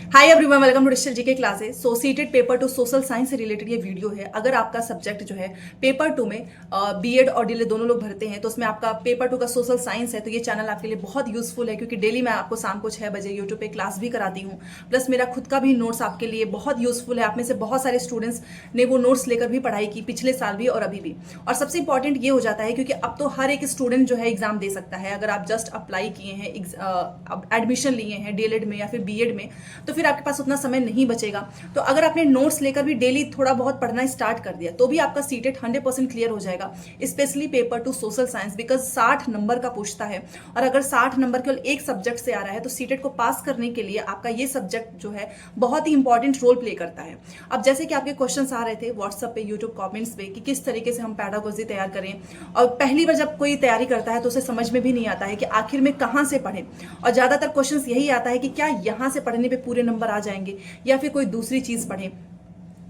Hi everyone, welcome to digital GK classes. So CTET paper two social science से related ये video है। अगर आपका सब्जेक्ट जो है पेपर टू में बीएड और डीएलएड दोनों लोग भरते हैं तो उसमें आपका पेपर टू का सोशल साइंस है तो ये चैनल आपके लिए बहुत यूजफुल है, क्योंकि डेली मैं आपको शाम को 6 बजे यूट्यूब पे क्लास भी कराती हूँ। प्लस मेरा खुद का भी नोट्स आपके लिए बहुत यूजफुल है। आप में से बहुत सारे स्टूडेंट्स ने वो नोट्स लेकर भी पढ़ाई की, पिछले साल भी और अभी भी। और सबसे इंपॉर्टेंट ये हो जाता है क्योंकि अब तो हर एक स्टूडेंट जो है एग्जाम दे सकता है। अगर आप जस्ट अप्लाई किए हैं, एडमिशन लिए हैं डीएलएड में या फिर बीएड में, तो फिर आपके पास उतना समय नहीं बचेगा। तो अगर आपने नोट्स लेकर भी डेली थोड़ा बहुत पढ़ना स्टार्ट कर दिया तो भी आपका सीटेट 100% क्लियर हो जाएगा, specially paper two social science, because 60 number का पूछता है। और अगर 60 नंबर केवल एक सब्जेक्ट से आ रहा है तो सीटेट को पास करने के लिए आपका ये सब्जेक्ट जो है बहुत ही इंपॉर्टेंट रोल प्ले करता है। अब जैसे कि आपके क्वेश्चन आ रहे थे व्हाट्सएप पे, यूट्यूब कॉमेंट्स पे कि किस तरीके से हम पैडागोजी तैयार करें, और पहली बार जब कोई तैयारी करता है तो उसे समझ में भी नहीं आता है कि आखिर में कहाँ से पढ़ें। और ज्यादातर क्वेश्चन यही आता है कि क्या यहाँ से पढ़ने पे पूरे नंबर आ जाएंगे या फिर कोई दूसरी चीज पढ़ें।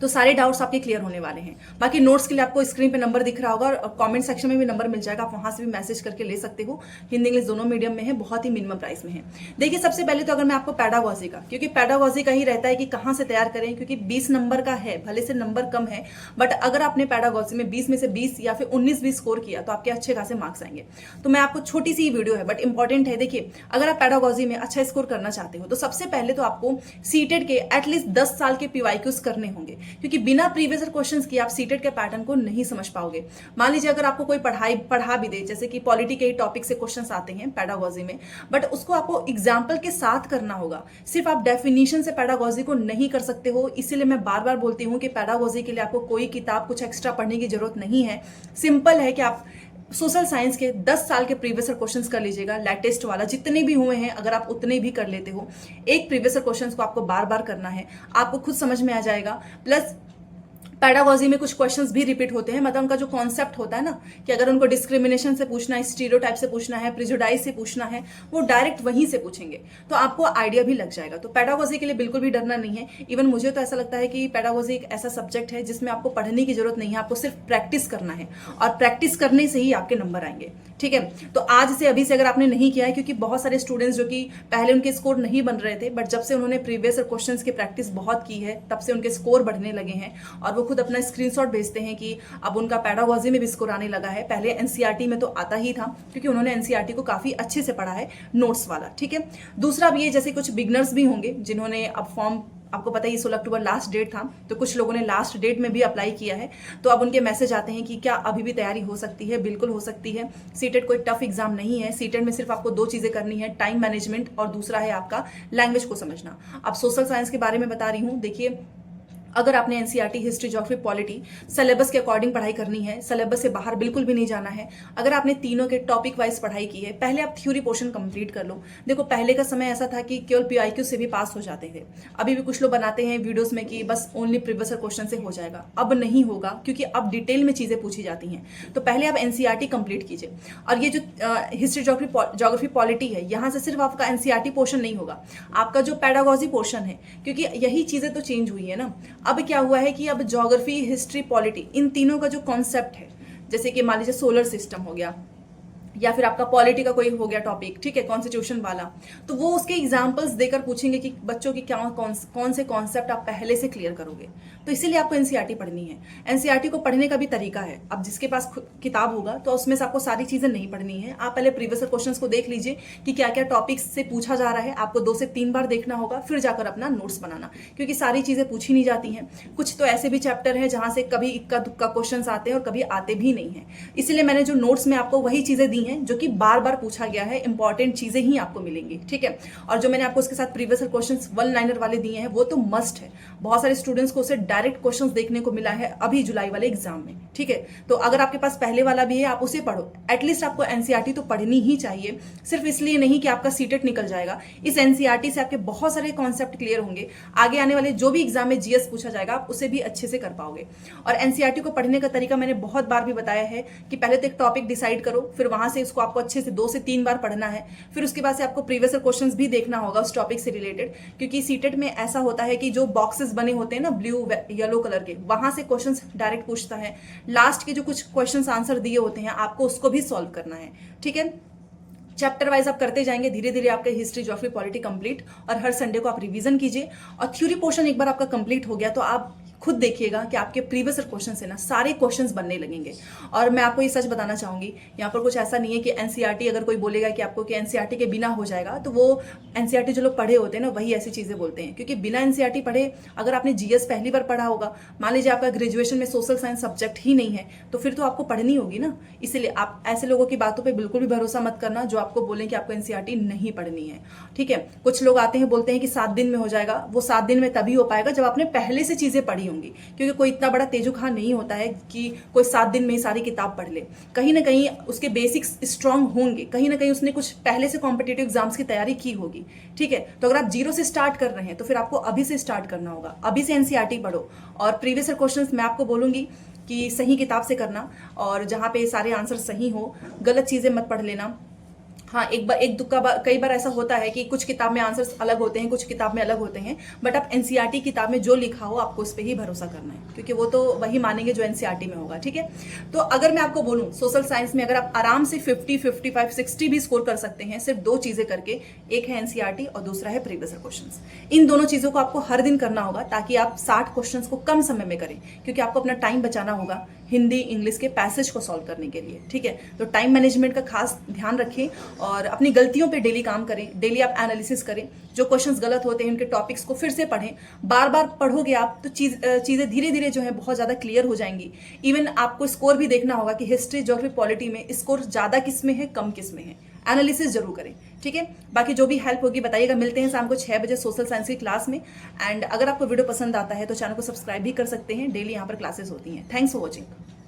तो सारे डाउट्स आपके क्लियर होने वाले हैं। बाकी नोट्स के लिए आपको स्क्रीन पे नंबर दिख रहा होगा और कमेंट सेक्शन में भी नंबर मिल जाएगा, आप वहां से भी मैसेज करके ले सकते हो। हिंदी इंग्लिश दोनों मीडियम में है, बहुत ही मिनिमम प्राइस में है। देखिए, सबसे पहले तो अगर मैं आपको पैडागोजी का, क्योंकि पैडागोजी का ही रहता है कि कहाँ से तैयार करें, क्योंकि 20 नंबर का है, भले से नंबर कम है, बट अगर आपने पैडागोजी में 20 में से 20 या फिर 19 भी स्कोर किया तो आपके अच्छे खासे मार्क्स आएंगे। तो मैं आपको छोटी सी वीडियो है बट इंपॉर्टेंट है। देखिए, अगर आप पैडागोजी में अच्छा स्कोर करना चाहते हो तो सबसे पहले तो आपको सीटेट के एटलीस्ट 10 साल के पीवाईक्यूज करने होंगे, क्योंकि बिना प्रीवियस क्वेश्चंस की आप सीटेट के पैटर्न को नहीं समझ पाओगे। मान लीजिए अगर आपको कोई पढ़ा भी दे, जैसे कि पॉलिटी के टॉपिक से क्वेश्चंस आते हैं पैडागोजी में, बट उसको आपको एग्जाम्पल के साथ करना होगा। सिर्फ आप डेफिनेशन से पैडागोजी को नहीं कर सकते हो। इसीलिए मैं बार बार बोलती हूँ कि पैडागोजी के लिए आपको कोई किताब कुछ एक्स्ट्रा पढ़ने की जरूरत नहीं है। सिंपल है कि आप सोशल साइंस के 10 साल के प्रीवियस क्वेश्चंस कर लीजिएगा, लेटेस्ट वाला जितने भी हुए हैं अगर आप उतने भी कर लेते हो। एक प्रीवियस क्वेश्चंस को आपको बार बार करना है, आपको खुद समझ में आ जाएगा। प्लस पैडागोजी में कुछ क्वेश्चंस भी रिपीट होते हैं, मतलब उनका जो कॉन्सेप्ट होता है ना, कि अगर उनको डिस्क्रिमिनेशन से पूछना है, स्टीरियोटाइप से पूछना है, प्रिजुडाइज से पूछना है, वो डायरेक्ट वहीं से पूछेंगे, तो आपको आइडिया भी लग जाएगा। तो पैडागोजी के लिए बिल्कुल भी डरना नहीं है। इवन मुझे तो ऐसा लगता है कि पैडागोजी एक ऐसा सब्जेक्ट है जिसमें आपको पढ़ने की जरूरत नहीं है, आपको सिर्फ प्रैक्टिस करना है, और प्रैक्टिस करने से ही आपके नंबर आएंगे। ठीक है, तो आज से अभी से अगर आपने नहीं किया है, क्योंकि बहुत सारे स्टूडेंट्स जो कि पहले उनके स्कोर नहीं बन रहे थे, बट जब से उन्होंने प्रीवियस क्वेश्चंस की प्रैक्टिस बहुत की है तब से उनके स्कोर बढ़ने लगे हैं, और वो खुद अपना स्क्रीनशॉट भेजते हैं कि अब उनका पैडागोजी में भी स्कोर आने लगा है। पहले एनसीईआरटी में तो आता ही था, क्योंकि उन्होंने एनसीईआरटी को काफी अच्छे से पढ़ा है, नोट्स वाला। ठीक है, दूसरा अब ये, जैसे कुछ बिगनर्स भी होंगे जिन्होंने अब फॉर्म, आपको पता है ये 16 अक्टूबर लास्ट डेट था, तो कुछ लोगों ने लास्ट डेट में भी अप्लाई किया है, तो अब उनके मैसेज आते हैं कि क्या अभी भी तैयारी हो सकती है। बिल्कुल हो सकती है। सीटेट कोई टफ एग्जाम नहीं है। सीटेट में सिर्फ आपको 2 चीजें करनी है, टाइम मैनेजमेंट और दूसरा है आपका लैंग्वेज को समझना। अब सोशल साइंस के बारे में बता रही हूँ। देखिए, अगर आपने NCERT, history, geography, polity syllabus के अकॉर्डिंग पढ़ाई करनी है, सिलेबस से बाहर बिल्कुल भी नहीं जाना है। अगर आपने तीनों के टॉपिक वाइज पढ़ाई की है, पहले आप थ्योरी पोर्शन कंप्लीट कर लो। देखो, पहले का समय ऐसा था कि केवल पीआईक्यू से भी पास हो जाते थे। अभी भी कुछ लोग बनाते हैं वीडियोस में कि बस ओनली प्रीवियस क्वेश्चन से हो जाएगा। अब नहीं होगा, क्योंकि अब डिटेल में चीजें पूछी जाती हैं। तो पहले आप एनसीईआरटी कंप्लीट कीजिए, और ये जो हिस्ट्री, ज्योग्राफी, पॉलिटी है, यहाँ से सिर्फ आपका एनसीईआरटी पोर्शन नहीं होगा, आपका जो पैडागोजी पोर्शन है, क्योंकि यही चीजें तो चेंज हुई है ना। अब क्या हुआ है कि अब ज्योग्राफी, हिस्ट्री, पॉलिटी, इन तीनों का जो कॉन्सेप्ट है, जैसे कि मान लीजिए सोलर सिस्टम हो गया, या फिर आपका पॉलिटी का कोई हो गया टॉपिक, ठीक है, कॉन्स्टिट्यूशन वाला, तो वो उसके एग्जांपल्स देकर पूछेंगे कि बच्चों की क्या कौन से कॉन्सेप्ट आप पहले से क्लियर करोगे। तो इसीलिए आपको एनसीईआरटी पढ़नी है। एनसीईआरटी को पढ़ने का भी तरीका है। अब जिसके पास किताब होगा तो उसमें से आपको सारी चीजें नहीं पढ़नी है। आप पहले प्रीवियस क्वेश्चंस को देख लीजिए कि क्या क्या टॉपिक्स से पूछा जा रहा है, आपको 2 से 3 बार देखना होगा, फिर जाकर अपना नोट्स बनाना, क्योंकि सारी चीजें पूछी नहीं जाती हैं। कुछ तो ऐसे भी चैप्टर है जहां से कभी इक्का दुक्का क्वेश्चन आते हैं और कभी आते भी नहीं है। इसीलिए मैंने जो नोट्स में आपको वही चीजें दी हैं जो कि बार बार पूछा गया है, इंपॉर्टेंट चीजें ही आपको मिलेंगी। ठीक है, और जो मैंने आपको उसके साथ प्रीवियस क्वेश्चंस 1 लाइनर वाले दिए हैं वो तो मस्ट है। बहुत सारे स्टूडेंट्स को उसे डायरेक्ट क्वेश्चंस देखने को मिला है अभी जुलाई वाले एग्जाम में। ठीक है, तो अगर आपके पास पहले वाला भी है आप उसे पढ़ो। एटलीस्ट आपको एनसीईआरटी तो पढ़नी ही चाहिए, सिर्फ इसलिए नहीं कि आपका सीटेट निकल जाएगा। इस एनसीईआरटी से आपके बहुत सारे कॉन्सेप्ट क्लियर होंगे, आगे आने वाले जो भी एग्जाम में जीएस पूछा जाएगा आप उसे भी अच्छे से कर पाओगे। और एनसीईआरटी को पढ़ने का तरीका मैंने बहुत बार भी बताया है कि पहले तो एक टॉपिक डिसाइड करो, फिर वहां से उसको आपको अच्छे से 2 से 3 बार पढ़ना है, फिर उसके बाद से आपको प्रीवियस क्वेश्चंस भी देखना होगा उस टॉपिक से रिलेटेड, क्योंकि सीटेट में ऐसा होता है कि जो बॉक्सेस बने होते हैं ना ब्लू येलो कलर के, वहां से क्वेश्चंस डायरेक्ट पूछता है। लास्ट के जो कुछ क्वेश्चंस आंसर दिए होते हैं आपको उसको भी सॉल्व करना है। ठीक है, चैप्टर वाइज आप करते जाएंगे, धीरे धीरे आपका हिस्ट्री, ज्योग्राफी, पॉलिटी कंप्लीट, और हर संडे को आप रिवीजन कीजिए। और थ्योरी पोर्शन एक बार आपका कंप्लीट हो गया तो आप खुद देखिएगा कि आपके प्रीवियस क्वेश्चन से ना सारे क्वेश्चंस बनने लगेंगे। और मैं आपको ये सच बताना चाहूंगी, यहाँ पर कुछ ऐसा नहीं है कि एनसीईआरटी अगर कोई बोलेगा कि आपको कि एनसीईआरटी के बिना हो जाएगा, तो वो एनसीईआरटी जो लोग पढ़े होते हैं ना वही ऐसी चीजें बोलते हैं। क्योंकि बिना एनसीईआरटी पढ़े अगर आपने जीएस पहली बार पढ़ा होगा, मान लीजिए आपका ग्रेजुएशन में सोशल साइंस सब्जेक्ट ही नहीं है, तो फिर तो आपको पढ़नी होगी ना। इसीलिए आप ऐसे लोगों की बातों पर बिल्कुल भी भरोसा मत करना जो आपको बोलें कि आपको एनसीईआरटी नहीं पढ़नी है। ठीक है, कुछ लोग आते हैं बोलते हैं कि 7 दिन में हो जाएगा। वो 7 दिन में तभी हो पाएगा जब आपने पहले से चीजें पढ़ी होंगी। क्योंकि कोई इतना बड़ा तेजुखान नहीं होता है कि कोई 7 दिन में ही सारी किताब पढ़ ले। कहीं ना कहीं उसके बेसिक्स स्ट्रांग होंगे, कहीं ना कहीं उसने कुछ पहले से कॉम्पिटिटिव एग्जाम्स की तैयारी की होगी। ठीक है, तो अगर आप जीरो से स्टार्ट कर रहे हैं तो फिर आपको अभी से स्टार्ट करना होगा, अभी से एनसीईआरटी पढ़ो। और प्रीवियस क्वेश्चंस मैं आपको बोलूंगी कि सही किताब से करना, और जहां पे सारे आंसर सही हो, गलत चीजें मत पढ़ लेना। हाँ, एक दुक्का कई बार ऐसा होता है कि कुछ किताब में आंसर्स अलग होते हैं, कुछ किताब में अलग होते हैं, बट आप एनसीईआरटी किताब में जो लिखा हो आपको उस पर ही भरोसा करना है, क्योंकि वो तो वही मानेंगे जो एनसीईआरटी में होगा। ठीक है, तो अगर मैं आपको बोलूं सोशल साइंस में अगर आप आराम से 50, 55, 60 भी स्कोर कर सकते हैं सिर्फ 2 चीजें करके, एक है एनसीईआरटी और दूसरा है प्रीवियस क्वेश्चंस। इन दोनों चीजों को आपको हर दिन करना होगा ताकि आप 60 क्वेश्चंस को कम समय में करें, क्योंकि आपको अपना टाइम बचाना होगा हिंदी इंग्लिश के पैसेज को सॉल्व करने के लिए। ठीक है, तो टाइम मैनेजमेंट का खास ध्यान रखें और अपनी गलतियों पे डेली काम करें। डेली आप एनालिसिस करें, जो क्वेश्चंस गलत होते हैं उनके टॉपिक्स को फिर से पढ़ें। बार बार पढ़ोगे आप तो चीजें धीरे धीरे जो है बहुत ज्यादा क्लियर हो जाएंगी। इवन आपको स्कोर भी देखना होगा कि हिस्ट्री, ज्योग्राफी, पॉलिटी में स्कोर ज्यादा किस में है, कम किस में है। एनालिसिस जरूर करें। ठीक है, बाकी जो भी हेल्प होगी बताइएगा। मिलते हैं शाम को 6 बजे सोशल साइंस की क्लास में। एंड अगर आपको वीडियो पसंद आता है तो चैनल को सब्सक्राइब भी कर सकते हैं, डेली यहाँ पर क्लासेस होती हैं। Thanks for watching.